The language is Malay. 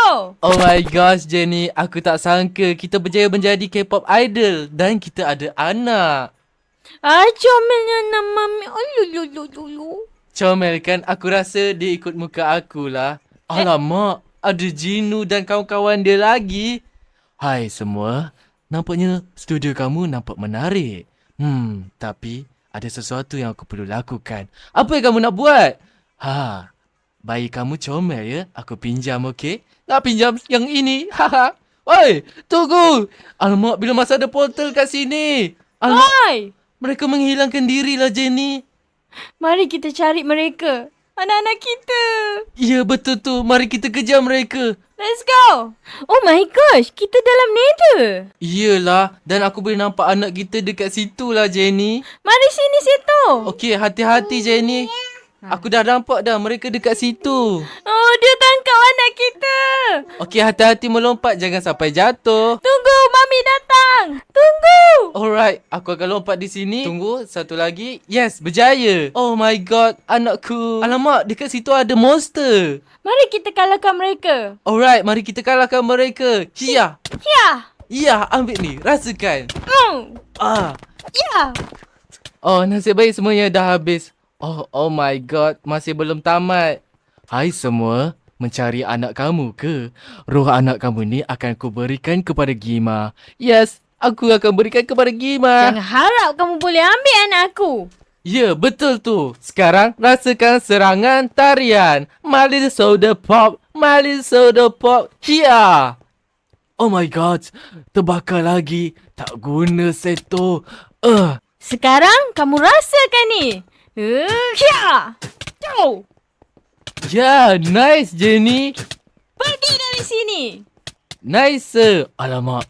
Oh my gosh, Jenny. Aku tak sangka kita berjaya menjadi K-pop idol. Dan kita ada anak. Comelnya anak mami. Lulu. Comel kan? Aku rasa dia ikut muka aku lah. Alamak, ada Jinu dan kawan-kawan dia lagi. Hai semua. Nampaknya studio kamu nampak menarik. Tapi ada sesuatu yang aku perlu lakukan. Apa yang kamu nak buat? Bayi kamu comel ya? Aku pinjam, okey? Nak pinjam yang ini. Oi, tunggu. Alamak, bila masa ada portal kat sini. Alamak, Hai! mereka menghilangkan diri lah, Jenny. Mari kita cari mereka. Anak-anak kita. Ya, betul tu. Mari kita kejar mereka. Let's go. Oh my gosh, kita dalam nether. Iyalah, dan aku boleh nampak anak kita dekat situ lah, Jenny. Mari sini situ. Okey, hati-hati, Jenny. Aku dah nampak dah mereka dekat situ. Oh, dia tangkap anak kita. Okey, hati-hati melompat. Jangan sampai jatuh. Tunggu, Mami datang. Tunggu. Alright, aku akan lompat di sini. Tunggu, satu lagi. Yes, berjaya. Oh my god, anakku. Alamak, dekat situ ada monster. Mari kita kalahkan mereka. Alright, mari kita kalahkan mereka. Hiya. Ya. Ya, ambil ni. Rasakan. Ya. Oh, nasib baik semuanya dah habis. Oh my god, masih belum tamat. Hai semua, mencari anak kamu ke? Roh anak kamu ni akan aku berikan kepada Gima. Yes, aku akan berikan kepada Gima. Jangan harap kamu boleh ambil anak aku. Ya, betul tu. Sekarang rasakan serangan tarian. Mali soda pop, mali soda pop. Hiya! Oh my god, terbakar lagi. Tak guna seto. Sekarang kamu rasakan ni. Ya. Jauh. Ya, nice Jenny. Pergi dari sini. Nice. Alamak.